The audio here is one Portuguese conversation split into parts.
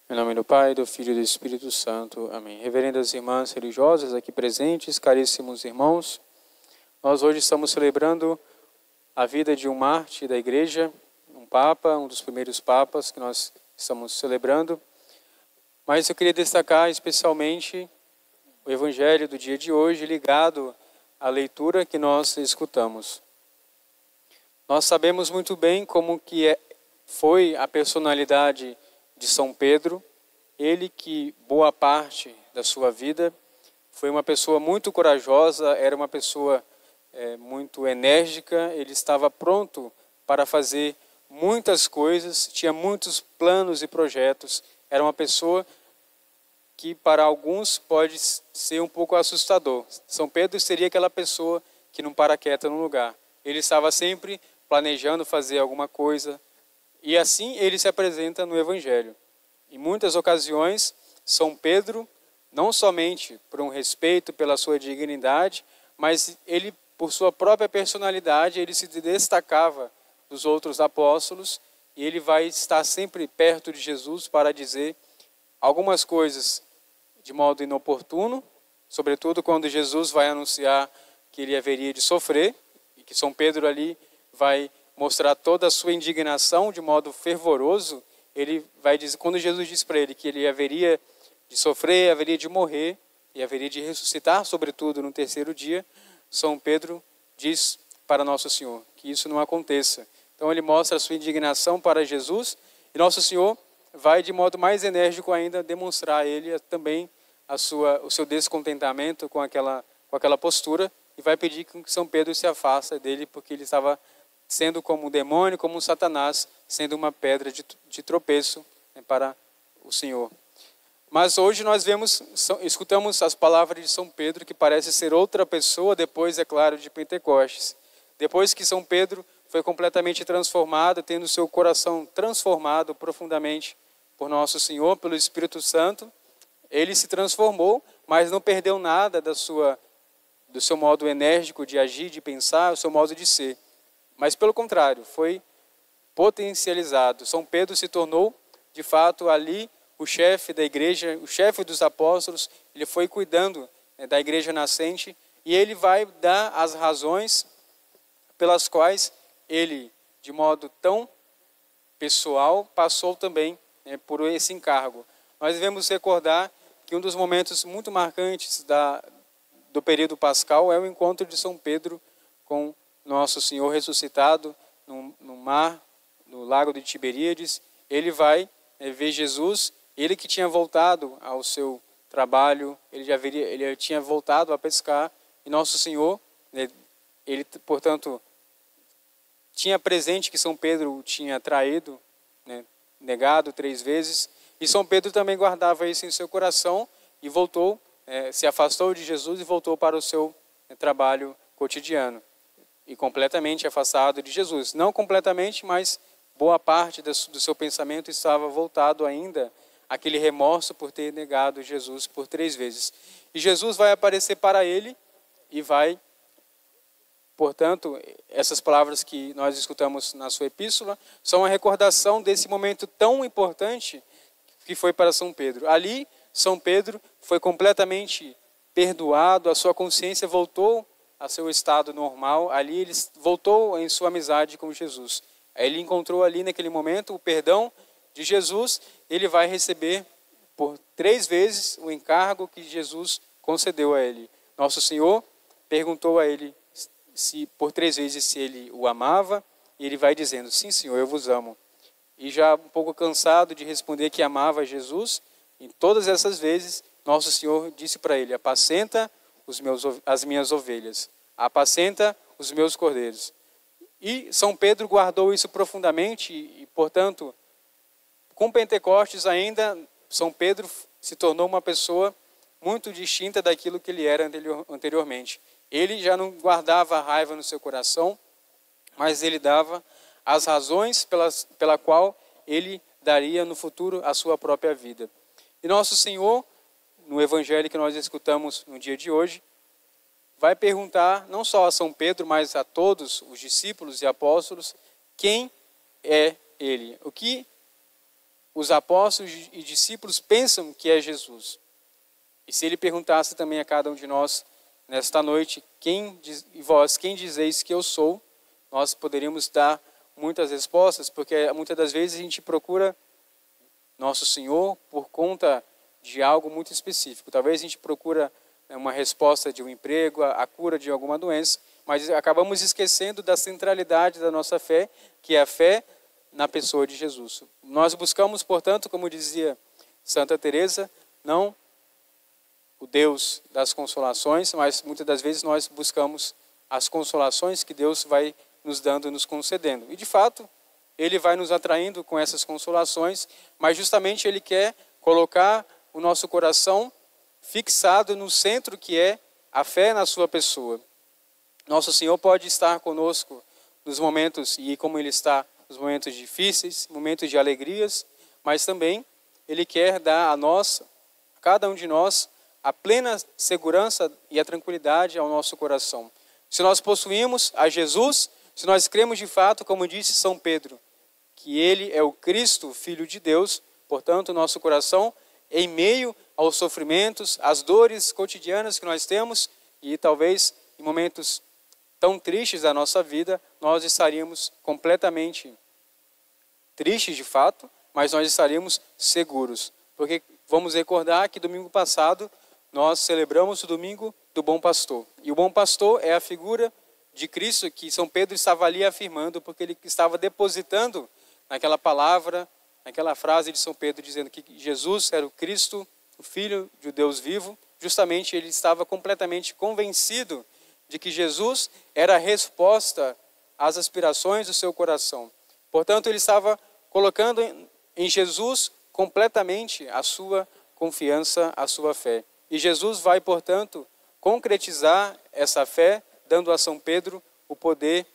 Em nome do Pai, do Filho e do Espírito Santo. Amém. Reverendas irmãs religiosas aqui presentes, caríssimos irmãos, nós hoje estamos celebrando a vida de um mártir da Igreja, um Papa, um dos primeiros Papas que nós estamos celebrando. Mas eu queria destacar especialmente o Evangelho do dia de hoje, ligado à leitura que nós escutamos. Nós sabemos muito bem como que foi a personalidade de São Pedro, ele que boa parte da sua vida foi uma pessoa muito corajosa, era uma pessoa muito enérgica, ele estava pronto para fazer muitas coisas, tinha muitos planos e projetos, era uma pessoa que para alguns pode ser um pouco assustador. São Pedro seria aquela pessoa que não para quieta no lugar, ele estava sempre planejando fazer alguma coisa, e assim ele se apresenta no Evangelho. Em muitas ocasiões, São Pedro, não somente por um respeito pela sua dignidade, mas ele, por sua própria personalidade, ele se destacava dos outros apóstolos e ele vai estar sempre perto de Jesus para dizer algumas coisas de modo inoportuno, sobretudo quando Jesus vai anunciar que ele haveria de sofrer, e que São Pedro ali vai mostrar toda a sua indignação de modo fervoroso. Ele vai dizer, quando Jesus diz para ele que ele haveria de sofrer, haveria de morrer e haveria de ressuscitar, sobretudo no terceiro dia, São Pedro diz para Nosso Senhor que isso não aconteça. Então ele mostra a sua indignação para Jesus e Nosso Senhor vai de modo mais enérgico ainda demonstrar a ele também o seu descontentamento com aquela postura e vai pedir que São Pedro se afaste dele porque ele estava sendo como um demônio, como um Satanás, sendo uma pedra de tropeço para o Senhor. Mas hoje nós escutamos as palavras de São Pedro, que parece ser outra pessoa, depois, é claro, de Pentecostes. Depois que São Pedro foi completamente transformado, tendo seu coração transformado profundamente por Nosso Senhor, pelo Espírito Santo, ele se transformou, mas não perdeu nada do seu modo enérgico de agir, de pensar, o seu modo de ser. Mas, pelo contrário, foi potencializado. São Pedro se tornou, de fato, ali o chefe da igreja, o chefe dos apóstolos. Ele foi cuidando da igreja nascente e ele vai dar as razões pelas quais ele, de modo tão pessoal, passou também por esse encargo. Nós devemos recordar que um dos momentos muito marcantes do período pascal é o encontro de São Pedro com Nosso Senhor ressuscitado no mar, no lago de Tiberíades. Ele vai ver Jesus, ele que tinha voltado ao seu trabalho, ele tinha voltado a pescar, e Nosso Senhor, ele portanto, tinha presente que São Pedro o tinha traído, negado 3 vezes, e São Pedro também guardava isso em seu coração, e voltou, se afastou de Jesus e voltou para o seu trabalho cotidiano. E completamente afastado de Jesus. Não completamente, mas boa parte do seu pensamento estava voltado ainda àquele remorso por ter negado Jesus por 3 vezes. E Jesus vai aparecer para ele e vai, portanto, essas palavras que nós escutamos na sua epístola são uma recordação desse momento tão importante que foi para São Pedro. Ali, São Pedro foi completamente perdoado, a sua consciência voltou a seu estado normal, ali ele voltou em sua amizade com Jesus. Aí ele encontrou ali naquele momento o perdão de Jesus, ele vai receber por 3 vezes o encargo que Jesus concedeu a ele. Nosso Senhor perguntou a ele por 3 vezes se ele o amava, e ele vai dizendo, sim Senhor, eu vos amo. E já um pouco cansado de responder que amava Jesus, em todas essas vezes, Nosso Senhor disse para ele, apacenta as minhas ovelhas, apacenta os meus cordeiros. E São Pedro guardou isso profundamente e, portanto, com Pentecostes ainda, São Pedro se tornou uma pessoa muito distinta daquilo que ele era anteriormente. Ele já não guardava raiva no seu coração, mas ele dava as razões pela qual ele daria no futuro a sua própria vida. E Nosso Senhor, no Evangelho que nós escutamos no dia de hoje, vai perguntar não só a São Pedro, mas a todos os discípulos e apóstolos, quem é ele? O que os apóstolos e discípulos pensam que é Jesus. E se ele perguntasse também a cada um de nós, nesta noite, e vós, quem dizeis que eu sou? Nós poderíamos dar muitas respostas, porque muitas das vezes a gente procura nosso Senhor por conta de algo muito específico. Talvez a gente procura uma resposta de um emprego, a cura de alguma doença, mas acabamos esquecendo da centralidade da nossa fé, que é a fé na pessoa de Jesus. Nós buscamos, portanto, como dizia Santa Teresa, não o Deus das consolações, mas muitas das vezes nós buscamos as consolações que Deus vai nos dando, nos concedendo. E de fato, Ele vai nos atraindo com essas consolações, mas justamente Ele quer colocar o nosso coração fixado no centro que é a fé na sua pessoa. Nosso Senhor pode estar conosco nos momentos, e como Ele está nos momentos difíceis, momentos de alegrias, mas também Ele quer dar a nós, a cada um de nós, a plena segurança e a tranquilidade ao nosso coração. Se nós possuímos a Jesus, se nós cremos de fato, como disse São Pedro, que Ele é o Cristo, Filho de Deus, portanto, nosso coração, em meio aos sofrimentos, às dores cotidianas que nós temos, e talvez em momentos tão tristes da nossa vida, nós estaríamos completamente tristes de fato, mas nós estaríamos seguros. Porque vamos recordar que domingo passado nós celebramos o domingo do Bom Pastor. E o Bom Pastor é a figura de Cristo que São Pedro estava ali afirmando, porque ele estava depositando naquela palavra, naquela frase de São Pedro, dizendo que Jesus era o Cristo, o Filho de Deus vivo. Justamente ele estava completamente convencido de que Jesus era a resposta às aspirações do seu coração. Portanto, ele estava colocando em Jesus completamente a sua confiança, a sua fé. E Jesus vai, portanto, concretizar essa fé, dando a São Pedro o poder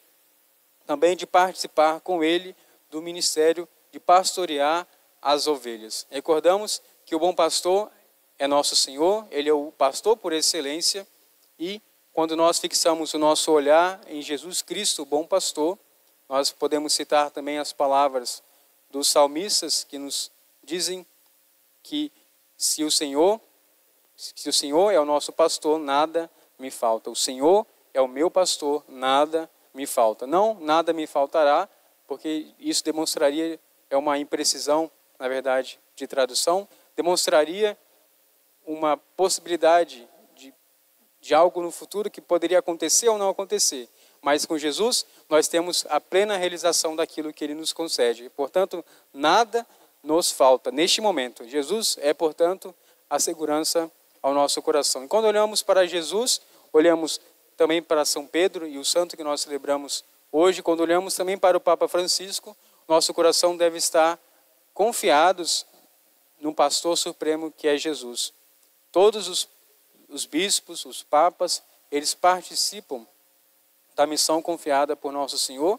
também de participar com ele do ministério de pastorear as ovelhas. Recordamos que o bom pastor é nosso Senhor, ele é o pastor por excelência, e quando nós fixamos o nosso olhar em Jesus Cristo, o bom pastor, nós podemos citar também as palavras dos salmistas que nos dizem que se o Senhor é o nosso pastor, nada me falta. O Senhor é o meu pastor, nada me falta. Não, nada me faltará, porque isso demonstraria, é uma imprecisão, na verdade, de tradução, demonstraria uma possibilidade de algo no futuro que poderia acontecer ou não acontecer. Mas com Jesus, nós temos a plena realização daquilo que Ele nos concede. Portanto, nada nos falta neste momento. Jesus é, portanto, a segurança ao nosso coração. E quando olhamos para Jesus, olhamos também para São Pedro e o santo que nós celebramos hoje, quando olhamos também para o Papa Francisco, nosso coração deve estar confiados no pastor supremo que é Jesus. Todos os bispos, os papas, eles participam da missão confiada por nosso Senhor,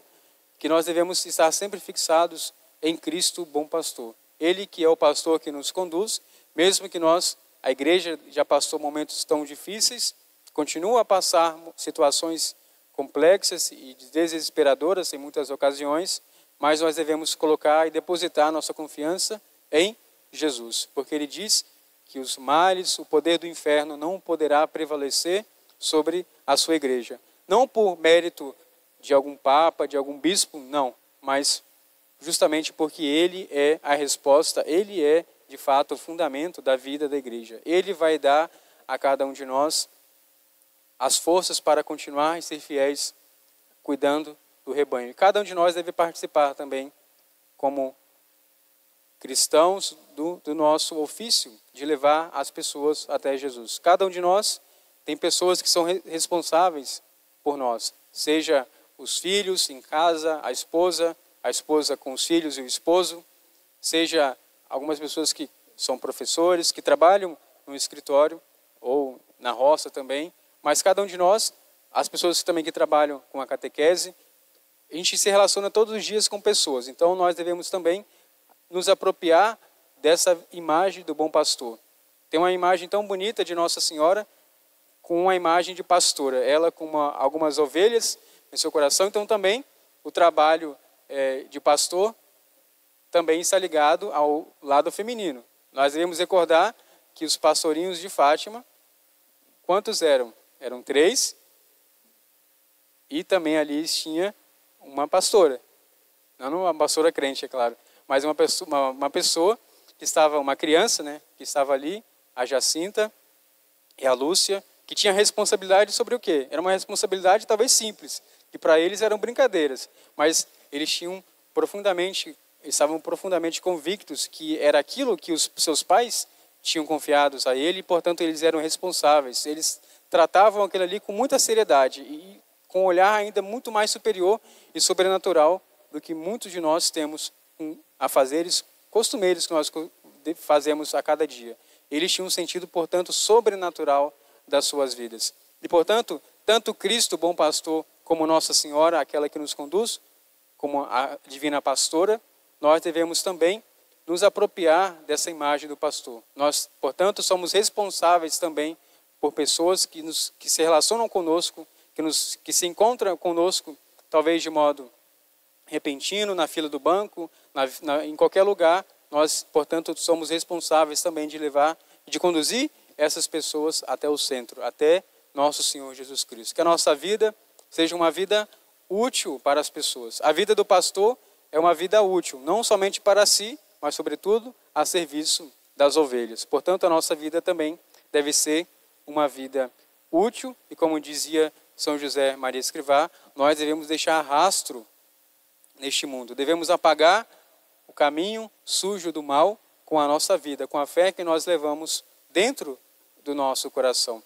que nós devemos estar sempre fixados em Cristo, bom pastor. Ele que é o pastor que nos conduz, mesmo que a igreja já passou momentos tão difíceis, continua a passar situações complexas e desesperadoras em muitas ocasiões, mas nós devemos colocar e depositar nossa confiança em Jesus, porque Ele diz que os males, o poder do inferno não poderá prevalecer sobre a sua igreja. Não por mérito de algum papa, de algum bispo, não, mas justamente porque Ele é a resposta, Ele é, de fato, o fundamento da vida da igreja. Ele vai dar a cada um de nós as forças para continuar e ser fiéis, cuidando do rebanho. E cada um de nós deve participar também, como cristãos, do nosso ofício de levar as pessoas até Jesus. Cada um de nós tem pessoas que são responsáveis por nós, seja os filhos em casa, a esposa com os filhos e o esposo, seja algumas pessoas que são professores, que trabalham no escritório ou na roça também, mas cada um de nós, as pessoas também que trabalham com a catequese, a gente se relaciona todos os dias com pessoas, então nós devemos também nos apropriar dessa imagem do bom pastor. Tem uma imagem tão bonita de Nossa Senhora com uma imagem de pastora, ela com algumas ovelhas em seu coração, então também o trabalho de pastor também está ligado ao lado feminino. Nós devemos recordar que os pastorinhos de Fátima, quantos eram? Eram 3, e também ali tinha uma pastora. Não uma pastora crente, é claro, mas uma pessoa que estava, uma criança, né, que estava ali, a Jacinta e a Lúcia, que tinha responsabilidade sobre o quê? Era uma responsabilidade talvez simples, que para eles eram brincadeiras, mas eles estavam profundamente convictos que era aquilo que os seus pais tinham confiados a ele, e portanto eles eram responsáveis. Eles tratavam aquilo ali com muita seriedade e com um olhar ainda muito mais superior e sobrenatural do que muitos de nós temos com afazeres costumeiros que nós fazemos a cada dia. Eles tinham um sentido, portanto, sobrenatural das suas vidas. E, portanto, tanto Cristo, bom pastor, como Nossa Senhora, aquela que nos conduz, como a divina pastora, nós devemos também nos apropriar dessa imagem do pastor. Nós, portanto, somos responsáveis também por pessoas que se relacionam conosco, que se encontram conosco, talvez de modo repentino, na fila do banco, em qualquer lugar. Nós, portanto, somos responsáveis também de conduzir essas pessoas até o centro, até nosso Senhor Jesus Cristo. Que a nossa vida seja uma vida útil para as pessoas. A vida do pastor é uma vida útil, não somente para si, mas, sobretudo, a serviço das ovelhas. Portanto, a nossa vida também deve ser uma vida útil e, como dizia São José Maria Escrivá, nós devemos deixar rastro neste mundo. Devemos apagar o caminho sujo do mal com a nossa vida, com a fé que nós levamos dentro do nosso coração.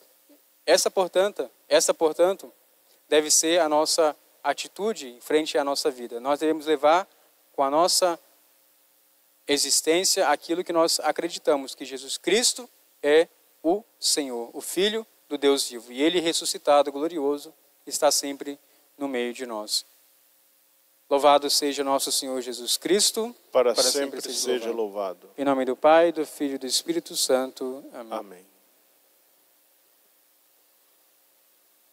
Essa, portanto, deve ser a nossa atitude em frente à nossa vida. Nós devemos levar com a nossa existência aquilo que nós acreditamos, que Jesus Cristo é o Senhor, o Filho do Deus vivo. E Ele, ressuscitado, glorioso, está sempre no meio de nós. Louvado seja nosso Senhor Jesus Cristo. Para sempre seja louvado. Em nome do Pai, do Filho e do Espírito Santo. Amém. Amém.